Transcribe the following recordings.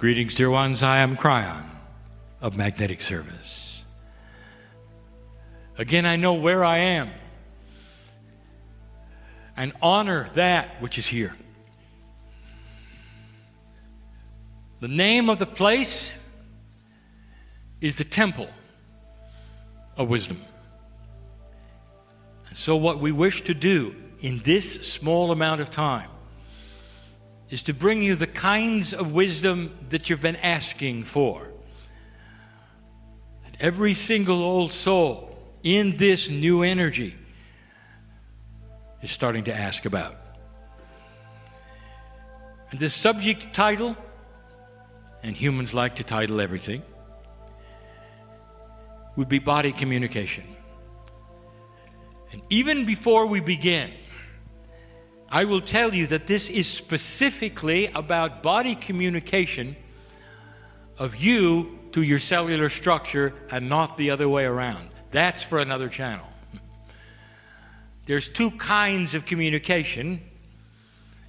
Greetings, dear ones. I am Kryon of Magnetic Service. Again, I know where I am and honor that which is here. The name of the place is the Temple of Wisdom. And so what we wish to do in this small amount of time is to bring you the kinds of wisdom that you've been asking for. And every single old soul in this new energy is starting to ask about. And this subject title, and humans like to title everything, would be body communication. And even before we begin, I will tell you that this is specifically about body communication of you to your cellular structure and not the other way around. That's for another channel. There's two kinds of communication.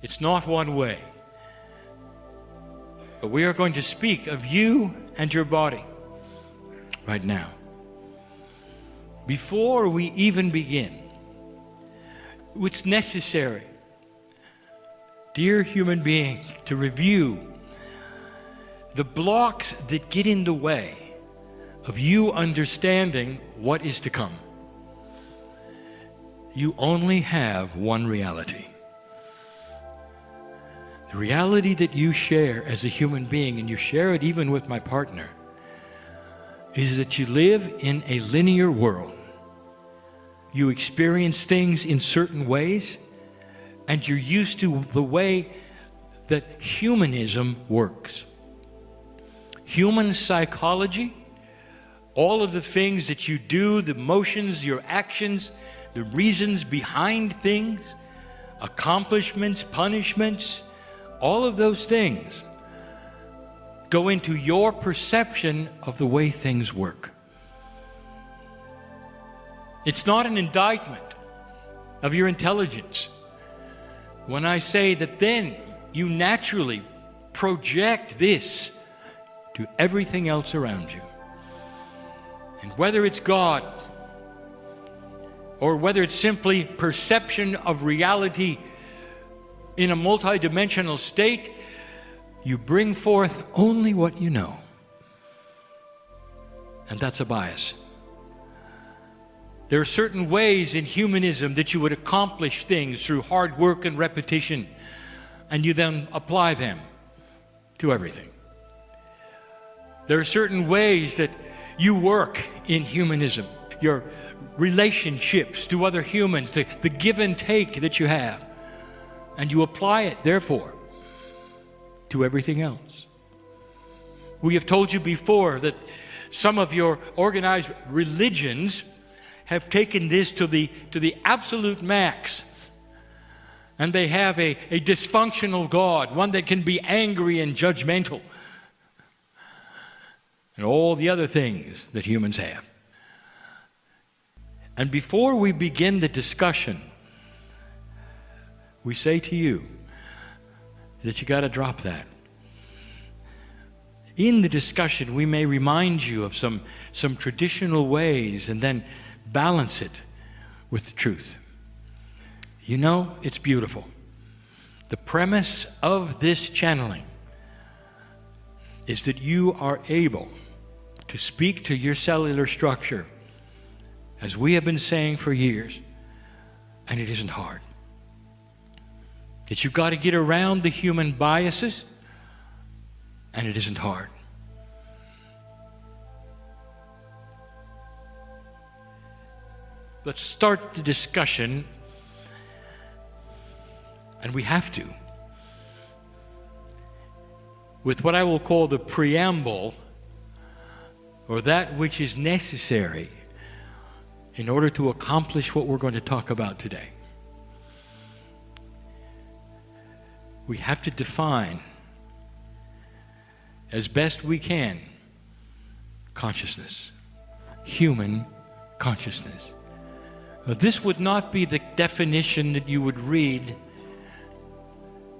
It's not one way. But we are going to speak of you and your body right now. Before we even begin, it's necessary, dear human being, to review the blocks that get in the way of you understanding what is to come. You only have one reality. The reality that you share as a human being, and you share it even with my partner, is that you live in a linear world. You experience things in certain ways, and you're used to the way that humanism works. Human psychology, all of the things that you do, the motions, your actions, the reasons behind things, accomplishments, punishments, all of those things go into your perception of the way things work. It's not an indictment of your intelligence when I say that then you naturally project this to everything else around you. And whether it's God or whether it's simply perception of reality in a multidimensional state, you bring forth only what you know. And that's a bias. There are certain ways in humanism that you would accomplish things through hard work and repetition, and you then apply them to everything. There are certain ways that you work in humanism, your relationships to other humans, the give and take that you have, and you apply it, therefore, to everything else. We have told you before that some of your organized religions have taken this to the absolute max. And they have a dysfunctional God, one that can be angry and judgmental. And all the other things that humans have. And before we begin the discussion, we say to you that you got to drop that. In the discussion, we may remind you of some traditional ways and then balance it with the truth. You know, it's beautiful. The premise of this channeling is that you are able to speak to your cellular structure, as we have been saying for years, and it isn't hard. That you've got to get around the human biases, and it isn't hard. Let's start the discussion, and we have to, with what I will call the preamble, or that which is necessary in order to accomplish what we're going to talk about today. We have to define, as best we can, consciousness, human consciousness. Now, this would not be the definition that you would read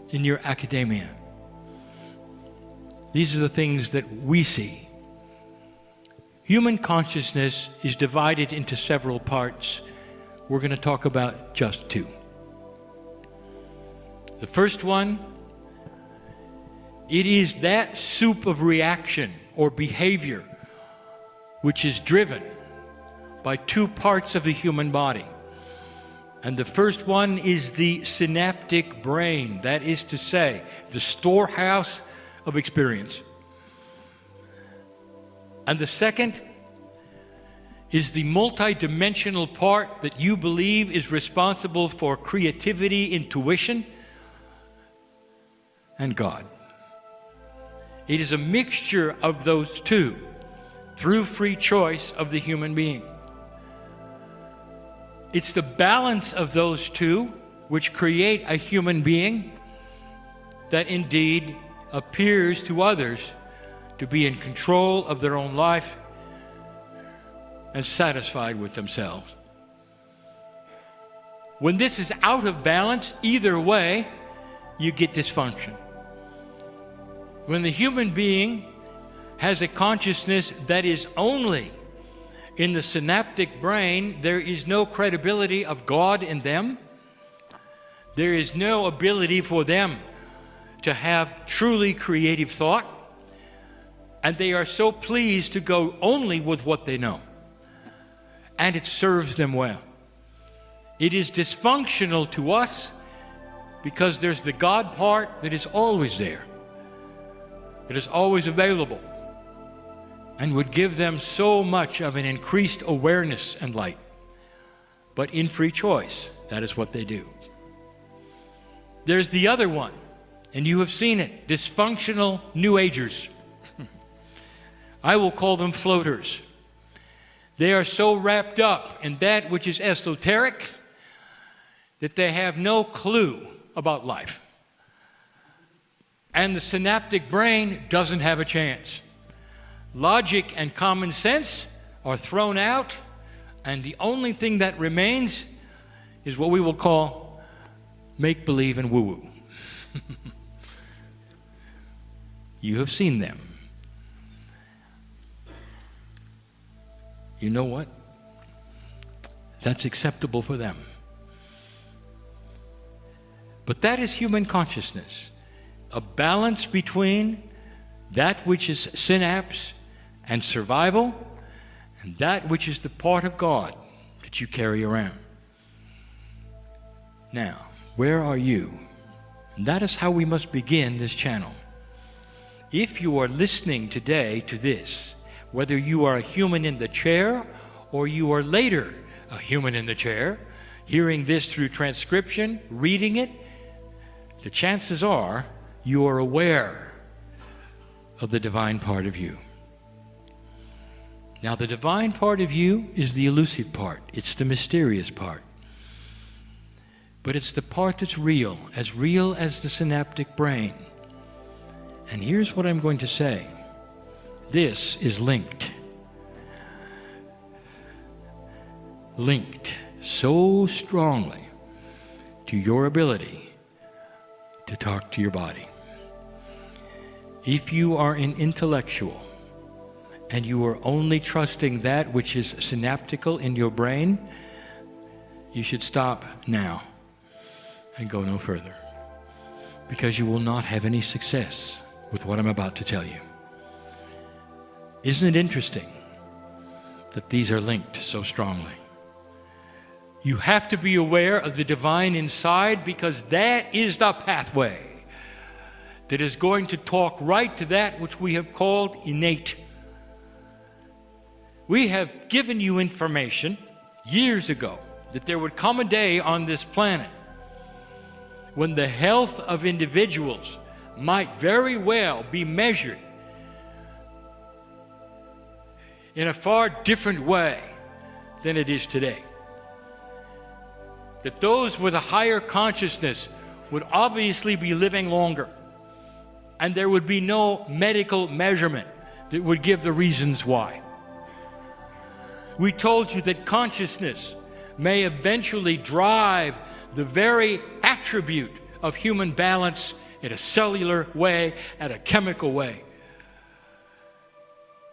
in your academia. These are the things that we see. Human consciousness is divided into several parts. We're going to talk about just two. The first one, it is that soup of reaction or behavior which is driven by two parts of the human body. And the first one is the synaptic brain, that is to say, the storehouse of experience. And the second is the multidimensional part that you believe is responsible for creativity, intuition, and God. It is a mixture of those two through free choice of the human being. It's the balance of those two which create a human being that indeed appears to others to be in control of their own life and satisfied with themselves. When this is out of balance, either way, you get dysfunction. When the human being has a consciousness that is only in the synaptic brain, there is no credibility of God in them. There is no ability for them to have truly creative thought. And they are so pleased to go only with what they know. And it serves them well. It is dysfunctional to us because there's the God part that is always there. It is always available and would give them so much of an increased awareness and light. But in free choice, that is what they do. There's the other one, and you have seen it, dysfunctional New Agers. I will call them floaters. They are so wrapped up in that which is esoteric that they have no clue about life. And the synaptic brain doesn't have a chance. Logic and common sense are thrown out, and the only thing that remains is what we will call make-believe and woo-woo. You have seen them. You know what? That's acceptable for them. But that is human consciousness. A balance between that which is synapse and survival, and that which is the part of God that you carry around. Now, where are you? And that is how we must begin this channel. If you are listening today to this, whether you are a human in the chair or you are later a human in the chair, hearing this through transcription, reading it, the chances are you are aware of the divine part of you. Now, the divine part of you is the elusive part. It's the mysterious part. But it's the part that's real as the synaptic brain. And here's what I'm going to say. This is linked so strongly to your ability to talk to your body. If you are an intellectual and you are only trusting that which is synaptical in your brain, you should stop now and go no further, because you will not have any success with what I'm about to tell you. Isn't it interesting that these are linked so strongly? You have to be aware of the divine inside, because that is the pathway that is going to talk right to that which we have called innate. We have given you information years ago that there would come a day on this planet when the health of individuals might very well be measured in a far different way than it is today. That those with a higher consciousness would obviously be living longer, and there would be no medical measurement that would give the reasons why. We told you that consciousness may eventually drive the very attribute of human balance in a cellular way, and a chemical way.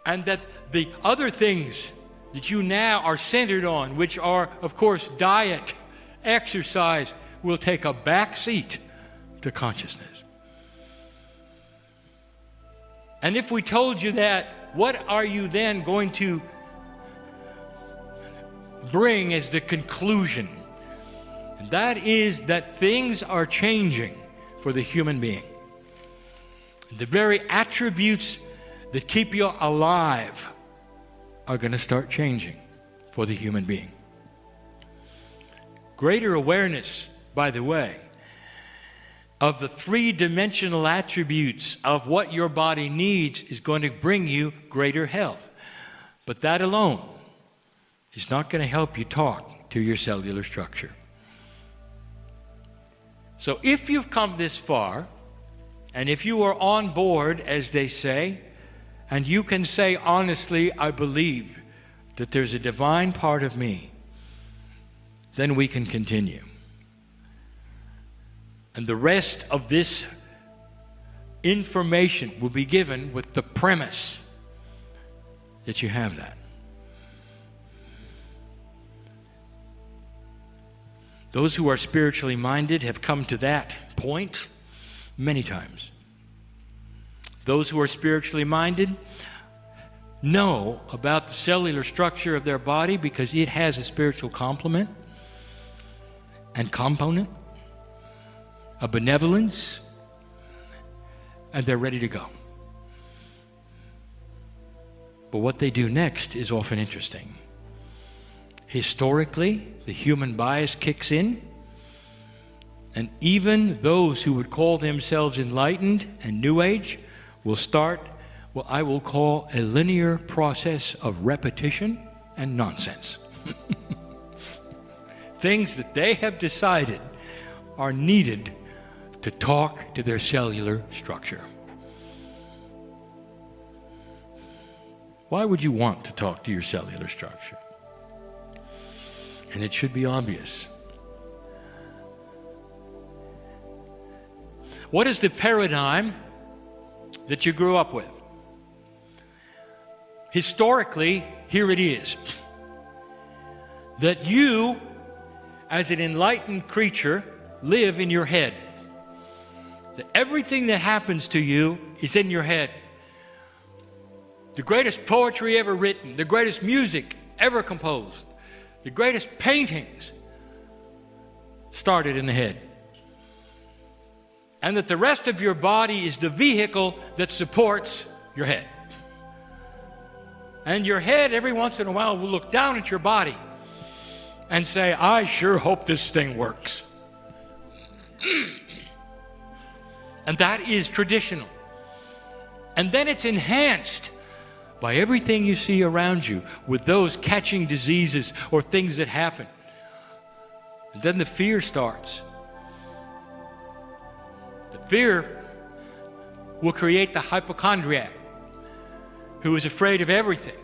And that the other things that you now are centered on, which are, of course, diet, exercise, will take a back seat to consciousness. And if we told you that, what are you then going to bring as the conclusion? And that is that things are changing for the human being. The very attributes that keep you alive are going to start changing for the human being. Greater awareness, by the way, of the three-dimensional attributes of what your body needs is going to bring you greater health. But that alone is not going to help you talk to your cellular structure. So if you've come this far, and if you are on board, as they say, and you can say honestly, I believe that there's a divine part of me, then we can continue. And the rest of this information will be given with the premise that you have that. Those who are spiritually minded have come to that point many times. Those who are spiritually minded know about the cellular structure of their body because it has a spiritual complement and component, a benevolence, and they're ready to go. But what they do next is often interesting. Historically, the human bias kicks in, and even those who would call themselves enlightened and New Age will start what I will call a linear process of repetition and nonsense. Things that they have decided are needed to talk to their cellular structure. Why would you want to talk to your cellular structure? And it should be obvious. What is the paradigm that you grew up with? Historically, here it is. That you, as an enlightened creature, live in your head. That everything that happens to you is in your head. The greatest poetry ever written, the greatest music ever composed, the greatest paintings started in the head. And that the rest of your body is the vehicle that supports your head. And your head, every once in a while, will look down at your body and say, I sure hope this thing works. And that is traditional. And then it's enhanced by everything you see around you with those catching diseases or things that happen. And then the fear starts. The fear will create the hypochondriac who is afraid of everything,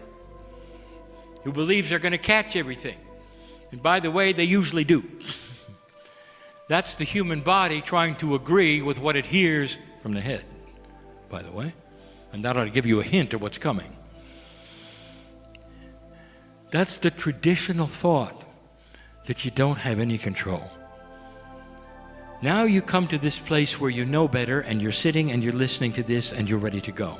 who believes they're going to catch everything. And by the way, they usually do. That's the human body trying to agree with what it hears from the head, by the way. And that ought to give you a hint of what's coming. That's the traditional thought that you don't have any control. Now you come to this place where you know better, and you're sitting and you're listening to this and you're ready to go.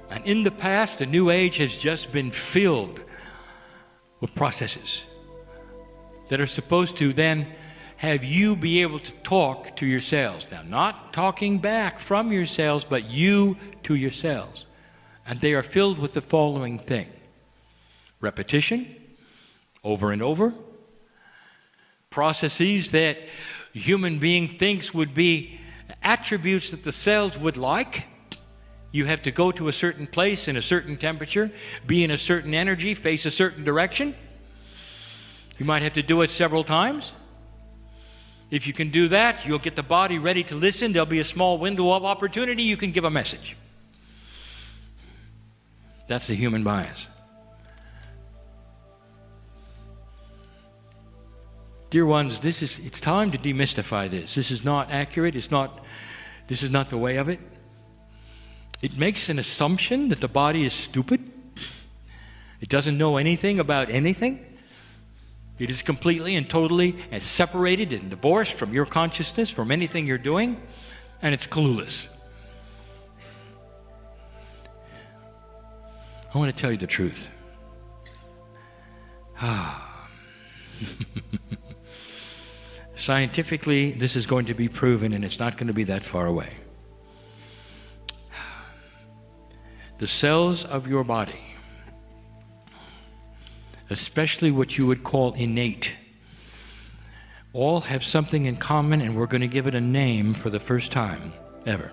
And in the past, the New Age has just been filled with processes that are supposed to then have you be able to talk to your cells. Now, not talking back from your cells, but you to your cells. And they are filled with the following thing: repetition, over and over, processes that a human being thinks would be attributes that the cells would like. You have to go to a certain place in a certain temperature, be in a certain energy, face a certain direction. You might have to do it several times. If you can do that, you'll get the body ready to listen. There'll be a small window of opportunity. You can give a message. That's the human bias. Dear ones, it's time to demystify this. This is not accurate. This is not the way of it. It makes an assumption that the body is stupid. It doesn't know anything about anything. It is completely and totally separated and divorced from your consciousness, from anything you're doing, and it's clueless. I want to tell you the truth. Scientifically, this is going to be proven, and it's not going to be that far away. The cells of your body, especially what you would call innate, all have something in common, and we're going to give it a name for the first time ever.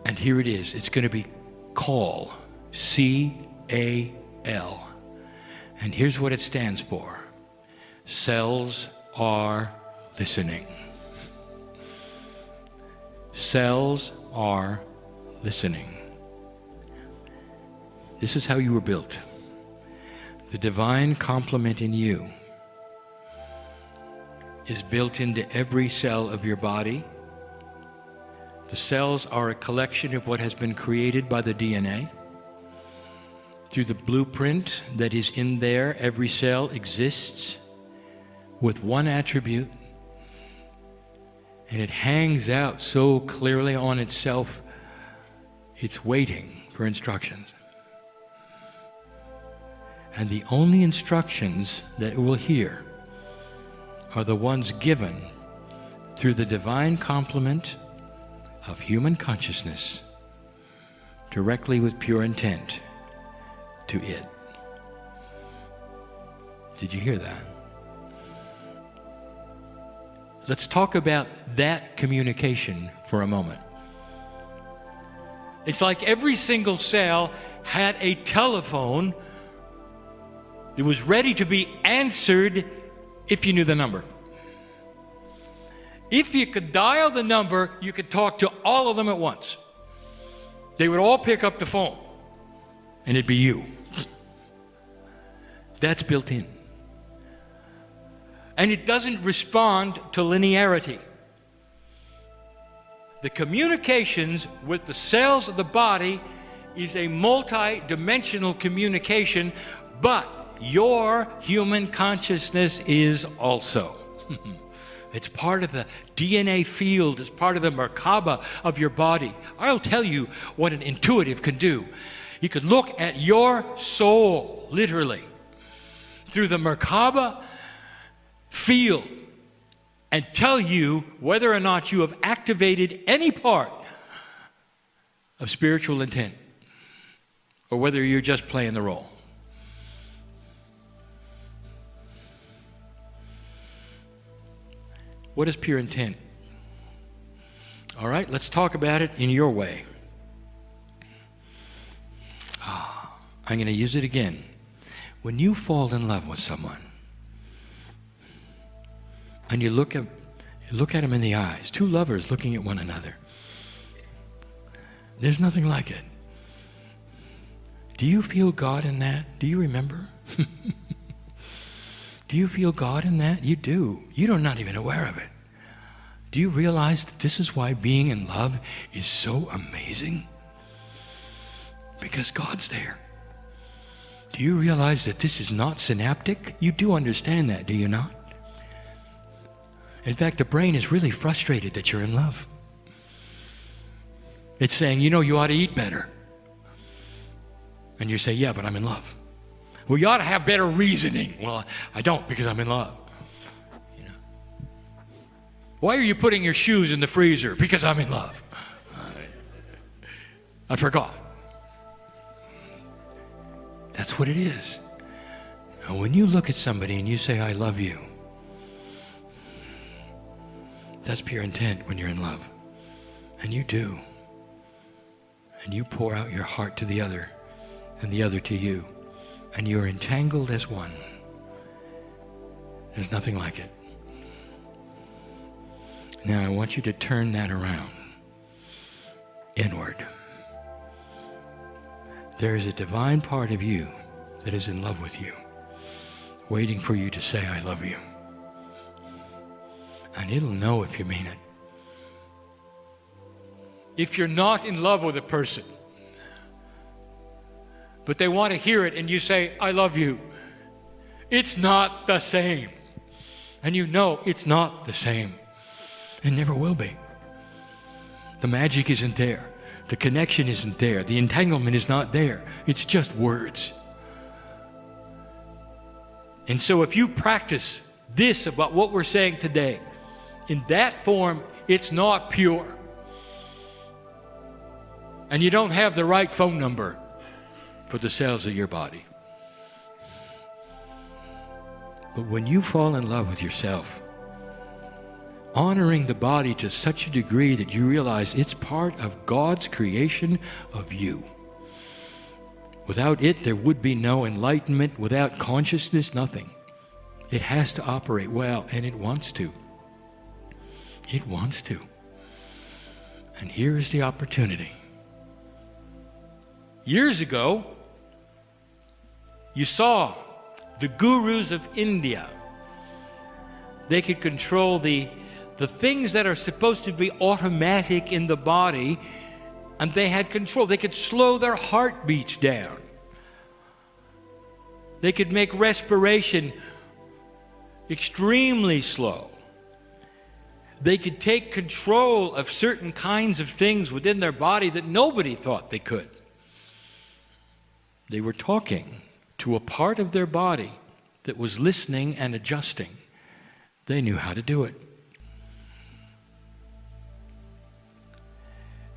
And here it is. It's going to be CAL, C-A-L. And here's what it stands for. Cells are listening. Cells are listening. This is how you were built. The divine complement in you is built into every cell of your body. The cells are a collection of what has been created by the DNA. Through the blueprint that is in there, every cell exists with one attribute, and it hangs out so clearly on itself, it's waiting for instructions. And the only instructions that it will hear are the ones given through the divine complement of human consciousness, directly with pure intent to it. Did you hear that? Let's talk about that communication for a moment. It's like every single cell had a telephone that was ready to be answered if you knew the number. If you could dial the number, you could talk to all of them at once. They would all pick up the phone, and it'd be you. That's built in. And it doesn't respond to linearity. The communications with the cells of the body is a multi-dimensional communication, but your human consciousness is also. It's part of the DNA field. It's part of the Merkaba of your body. I'll tell you what an intuitive can do. He could look at your soul, literally, through the Merkaba field and tell you whether or not you have activated any part of spiritual intent or whether you're just playing the role. What is pure intent? All right, let's talk about it in your way. I'm going to use it again. When you fall in love with someone and you look at them in the eyes, two lovers looking at one another, there's nothing like it. Do you feel God in that? Do you remember? Do you feel God in that? You do. You're not even aware of it. Do you realize that this is why being in love is so amazing? Because God's there. Do you realize that this is not synaptic? You do understand that, do you not? In fact, the brain is really frustrated that you're in love. It's saying, you ought to eat better. And you say, yeah, but I'm in love. Well, you ought to have better reasoning. Well, I don't because I'm in love. Why are you putting your shoes in the freezer? Because I'm in love. I forgot. That's what it is. Now, when you look at somebody and you say, I love you, that's pure intent when you're in love. And you do. And you pour out your heart to the other and the other to you. And you're entangled as one. There's nothing like it. Now I want you to turn that around. Inward. There is a divine part of you that is in love with you, waiting for you to say, I love you. And it'll know if you mean it. if you're not in love with a person, but they want to hear it and you say, I love you, it's not the same. And you know it's not the same. It never will be. The magic isn't there. The connection isn't there. The entanglement is not there. It's just words. And so if you practice this about what we're saying today, in that form, it's not pure. And you don't have the right phone number for the cells of your body. But when you fall in love with yourself, honoring the body to such a degree that you realize it's part of God's creation of you. Without it, there would be no enlightenment. Without consciousness, nothing. It has to operate well, and it wants to. It wants to. And here is the opportunity. Years ago, you saw the gurus of India. They could control the things that are supposed to be automatic in the body, and they had control. They could slow their heartbeats down. They could make respiration extremely slow. They could take control of certain kinds of things within their body that nobody thought they could. They were talking to a part of their body that was listening and adjusting. They knew how to do it.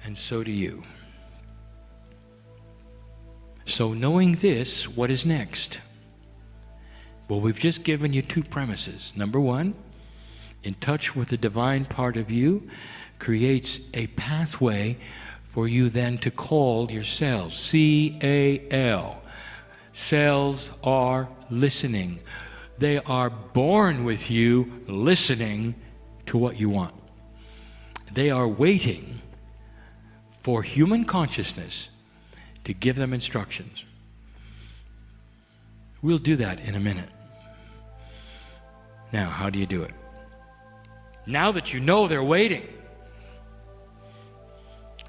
And so do you. So knowing this, what is next? Well, we've just given you two premises. Number one, in touch with the divine part of you creates a pathway for you then to call your cells. C-A-L. Cells are listening. They are born with you listening to what you want. They are waiting for human consciousness to give them instructions. We'll do that in a minute. Now, how do you do it? Now that you know they're waiting,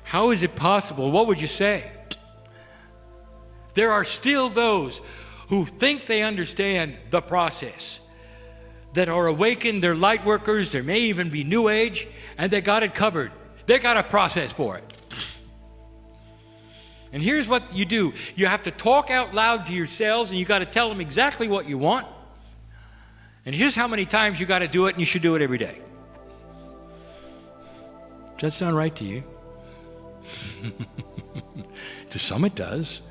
how is it possible? What would you say? There are still those who think they understand the process, that are awakened, they're light workers, there may even be New Age, and they got it covered. They got a process for it. And here's what you do. You have to talk out loud to yourselves, and you got to tell them exactly what you want. And here's how many times you got to do it, and you should do it every day. Does that sound right to you? To some it does.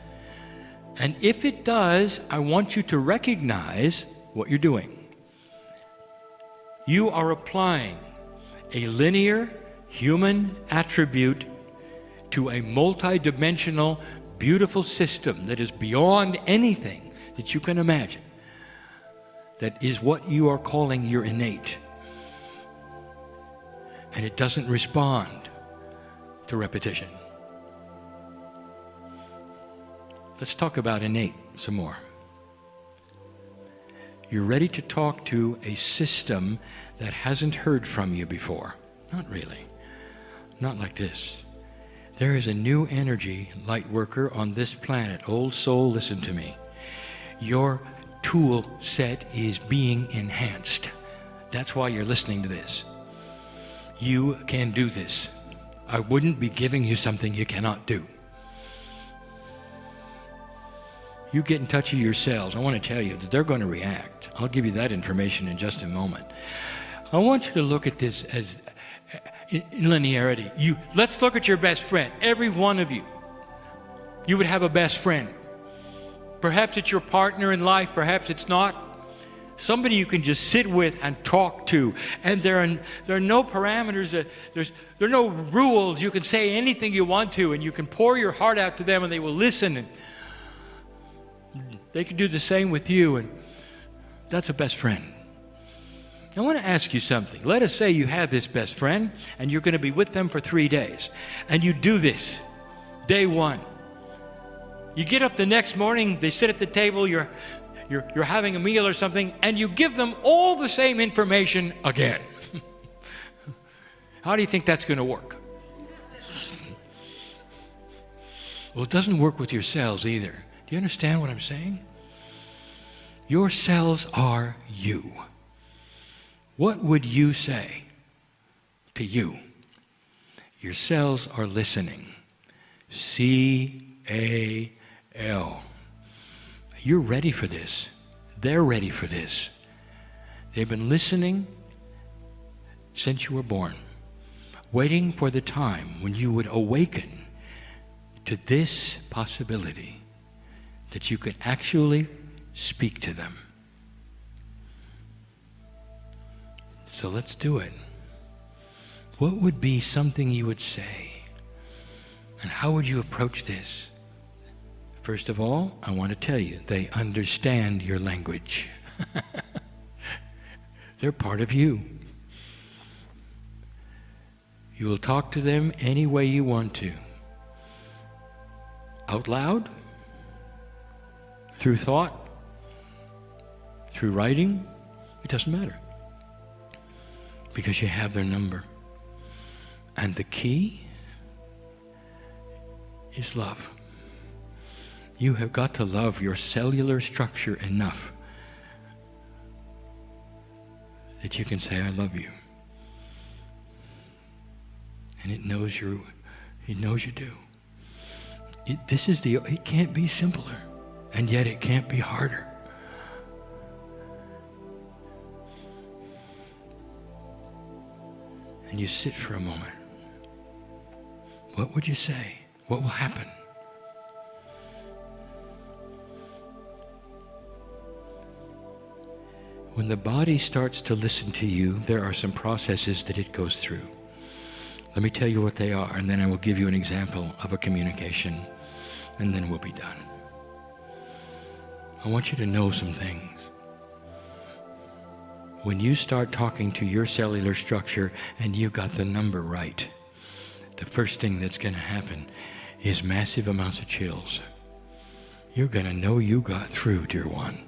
And if it does, I want you to recognize what you're doing. You are applying a linear human attribute to a multidimensional, beautiful system that is beyond anything that you can imagine. That is what you are calling your innate. And it doesn't respond to repetition. Let's talk about innate some more. You're ready to talk to a system that hasn't heard from you before. Not really. Not like this. There is a new energy, light worker, on this planet. Old soul, listen to me. Your tool set is being enhanced. That's why you're listening to this. You can do this. I wouldn't be giving you something you cannot do. You get in touch with your cells. I want to tell you that they're going to react. I'll give you that information in just a moment. I want you to look at this as in linearity. Let's look at your best friend. Every one of you. You would have a best friend. Perhaps it's your partner in life. Perhaps it's not. Somebody you can just sit with and talk to. And there are no parameters. There are no rules. You can say anything you want to, and you can pour your heart out to them, and they will listen. And they can do the same with you, and that's a best friend. I want to ask you something. Let us say you have this best friend, and you're going to be with them for 3 days, and you do this. Day one. You get up the next morning, they sit at the table, you're having a meal or something, and you give them all the same information again. How do you think that's going to work? Well, it doesn't work with your cells either. Do you understand what I'm saying? Your cells are you. What would you say to you? Your cells are listening. C-A-L. You're ready for this. They're ready for this. They've been listening since you were born, waiting for the time when you would awaken to this possibility that you could actually speak to them. So let's do it. What would be something you would say? And how would you approach this? First of all, I want to tell you, they understand your language. They're part of you. You will talk to them any way you want to. Out loud, through thought, through writing, it doesn't matter. Because you have their number. And the key is love. You have got to love your cellular structure enough that you can say, I love you. And it knows you do. It can't be simpler, and yet it can't be harder. And you sit for a moment. What would you say? What will happen? When the body starts to listen to you, there are some processes that it goes through. Let me tell you what they are, and then I will give you an example of a communication, and then we'll be done. I want you to know some things. When you start talking to your cellular structure and you got the number right, the first thing that's going to happen is massive amounts of chills. You're going to know you got through, dear one.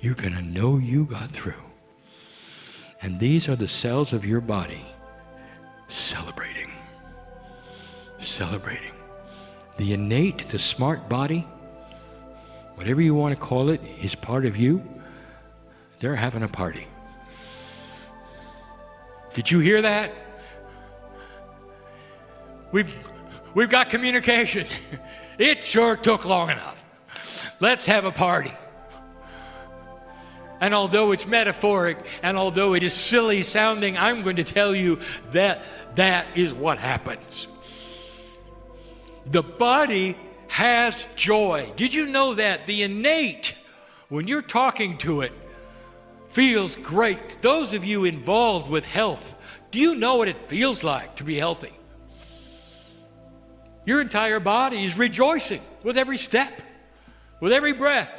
You're going to know you got through. And these are the cells of your body celebrating. Celebrating. The innate, the smart body, whatever you want to call it, is part of you. They're having a party. Did you hear that? We've got communication. It sure took long enough. Let's have a party. And although it's metaphoric, and although it is silly sounding, I'm going to tell you that that is what happens. The body has joy. Did you know that? The innate, when you're talking to it, feels great. Those of you involved with health, do you know what it feels like to be healthy? Your entire body is rejoicing with every step, with every breath.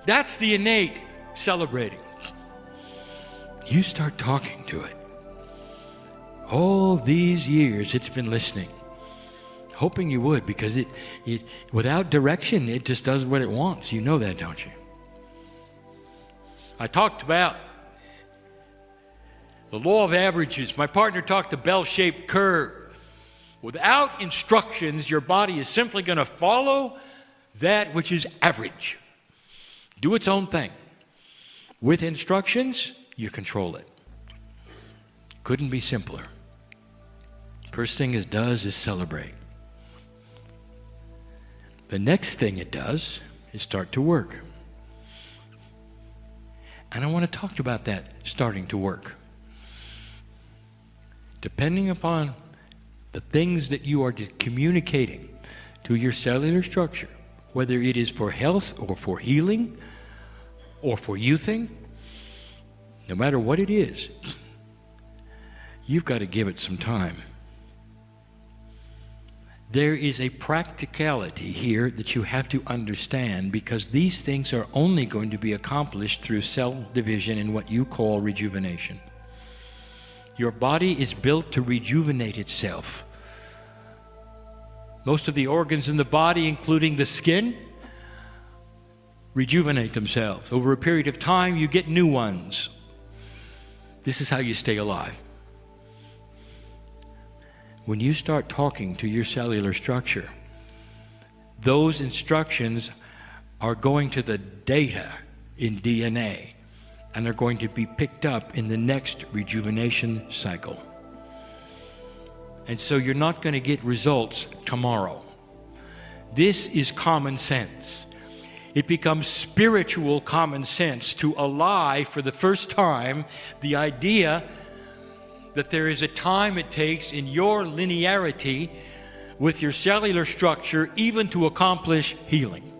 That's the innate celebrating. You start talking to it. All these years it's been listening, hoping you would, because it without direction, it just does what it wants. You know that, don't you? I talked about the law of averages. My partner talked the bell-shaped curve. Without instructions, your body is simply going to follow that which is average. Do its own thing. With instructions, you control it. Couldn't be simpler. First thing it does is celebrate. The next thing it does is start to work. And I want to talk about that starting to work. Depending upon the things that you are communicating to your cellular structure, whether it is for health or for healing or for youthing, no matter what it is, you've got to give it some time. There is a practicality here that you have to understand, because these things are only going to be accomplished through cell division and what you call rejuvenation. Your body is built to rejuvenate itself. Most of the organs in the body, including the skin, rejuvenate themselves. Over a period of time, you get new ones. This is how you stay alive. When you start talking to your cellular structure, those instructions are going to the data in DNA, and are going to be picked up in the next rejuvenation cycle. And so you're not going to get results tomorrow. This is common sense. It becomes spiritual common sense to ally for the first time the idea that there is a time it takes in your linearity with your cellular structure even to accomplish healing.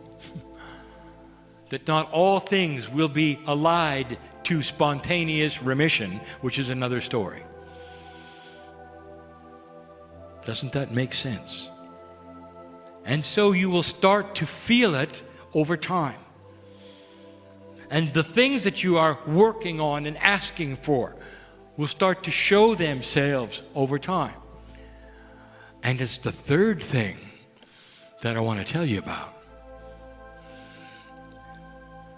That not all things will be allied to spontaneous remission, which is another story. Doesn't that make sense? And so you will start to feel it over time. And the things that you are working on and asking for will start to show themselves over time. And it's the third thing that I want to tell you about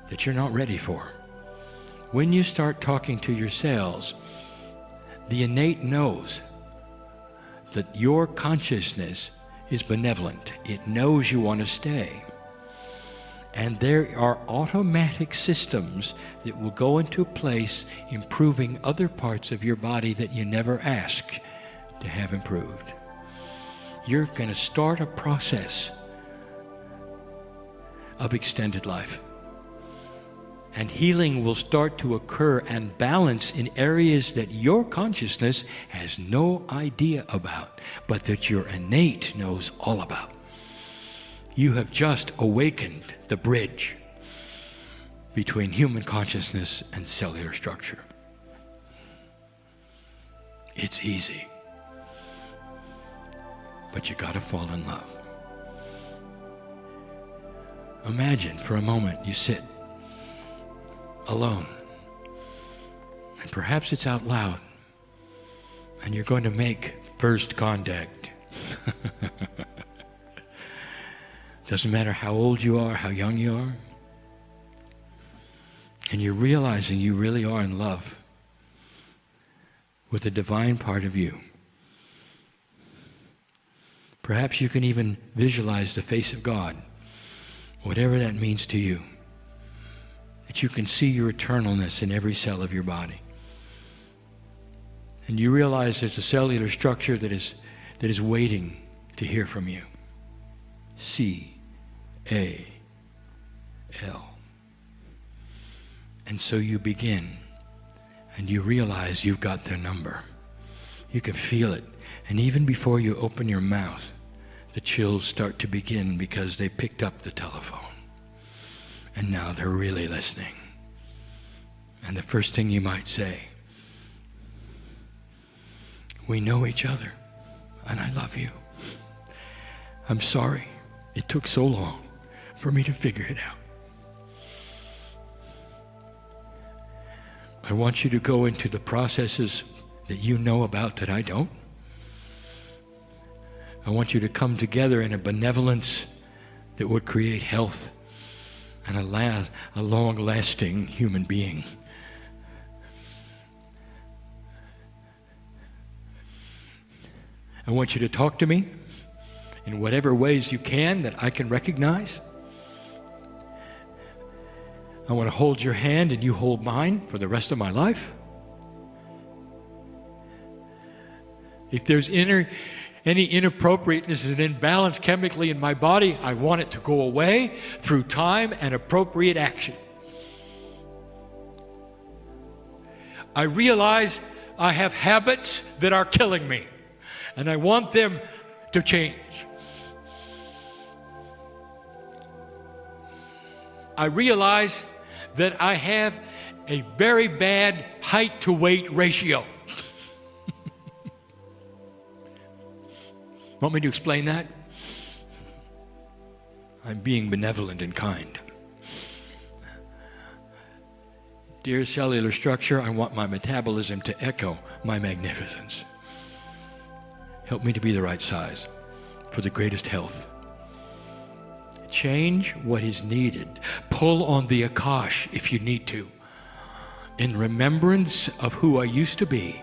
that you're not ready for. When you start talking to your cells, the innate knows that your consciousness is benevolent. It knows you want to stay. And there are automatic systems that will go into place improving other parts of your body that you never asked to have improved. You're going to start a process of extended life. And healing will start to occur and balance in areas that your consciousness has no idea about, but that your innate knows all about. You have just awakened the bridge between human consciousness and cellular structure. It's easy, but you got to fall in love. Imagine for a moment you sit alone, and perhaps it's out loud, and you're going to make first contact. Doesn't matter how old you are, how young you are, and you're realizing you really are in love with the divine part of you. Perhaps you can even visualize the face of God, whatever that means to you. That you can see your eternalness in every cell of your body. And you realize there's a cellular structure that is waiting to hear from you. C-A-L. And so you begin, and you realize you've got their number. You can feel it. And even before you open your mouth, the chills start to begin because they picked up the telephone. And now they're really listening. And the first thing you might say, we know each other, and I love you. I'm sorry it took so long for me to figure it out. I want you to go into the processes that you know about that I don't. I want you to come together in a benevolence that would create health and a long-lasting human being. I want you to talk to me in whatever ways you can that I can recognize. I want to hold your hand and you hold mine for the rest of my life. If there's any inappropriateness and imbalance chemically in my body, I want it to go away through time and appropriate action. I realize I have habits that are killing me, and I want them to change. I realize that I have a very bad height to weight ratio. Want me to explain that? I'm being benevolent and kind. Dear cellular structure, I want my metabolism to echo my magnificence. Help me to be the right size for the greatest health. Change what is needed. Pull on the Akash if you need to. In remembrance of who I used to be.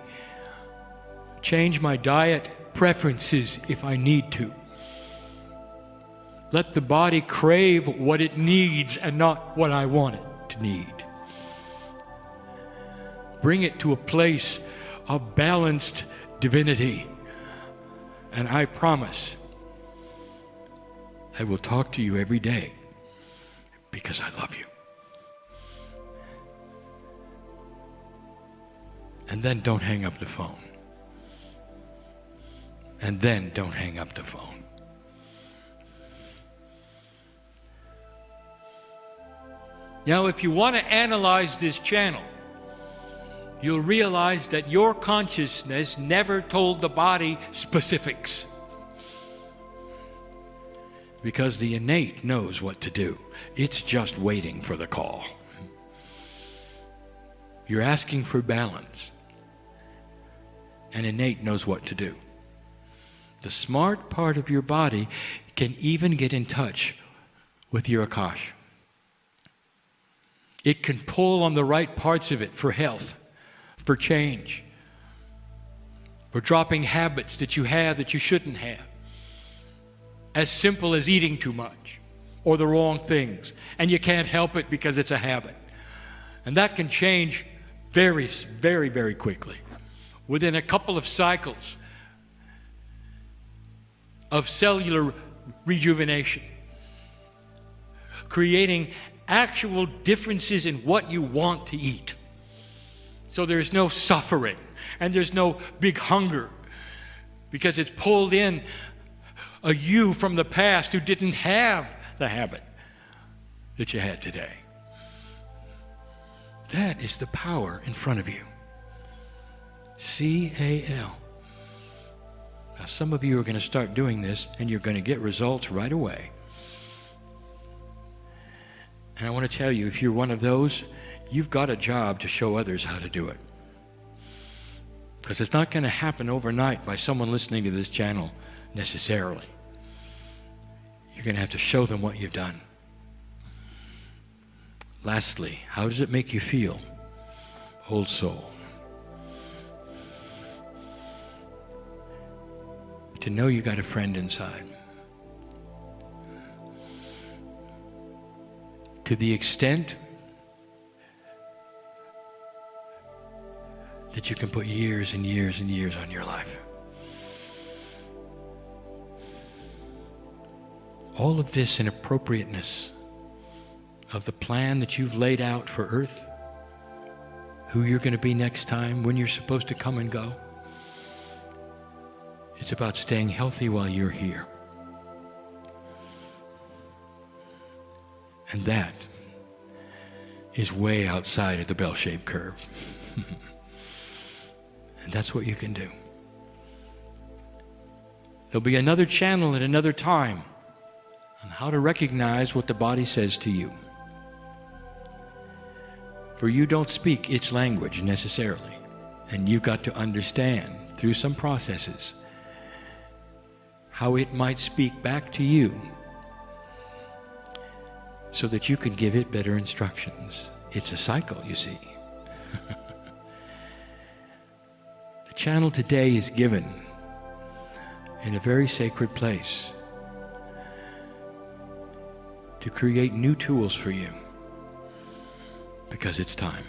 Change my diet preferences if I need to. Let the body crave what it needs and not what I want it to need. Bring it to a place of balanced divinity. And I promise I will talk to you every day because I love you. And then don't hang up the phone. And then don't hang up the phone. Now, if you want to analyze this channel, you'll realize that your consciousness never told the body specifics. Because the innate knows what to do. It's just waiting for the call. You're asking for balance. And innate knows what to do. The smart part of your body can even get in touch with your Akash. It can pull on the right parts of it for health, for change, for dropping habits that you have that you shouldn't have. As simple as eating too much or the wrong things. And you can't help it because it's a habit. And that can change very, very, very quickly. Within a couple of cycles of cellular rejuvenation, creating actual differences in what you want to eat. So there's no suffering and there's no big hunger because it's pulled in a you from the past who didn't have the habit that you had today. That is the power in front of you. C-A-L. Now, some of you are going to start doing this and you're going to get results right away. And I want to tell you, if you're one of those, you've got a job to show others how to do it. Because it's not going to happen overnight by someone listening to this channel necessarily. You're going to have to show them what you've done. Lastly, how does it make you feel? Old soul. To know you got a friend inside. To the extent that you can put years and years and years on your life. All of this in appropriateness of the plan that you've laid out for Earth, who you're going to be next time, when you're supposed to come and go. It's about staying healthy while you're here. And that is way outside of the bell-shaped curve. And that's what you can do. There'll be another channel at another time on how to recognize what the body says to you. For you don't speak its language necessarily, and you've got to understand through some processes how it might speak back to you so that you can give it better instructions. It's a cycle, you see. The channel today is given in a very sacred place to create new tools for you because it's time.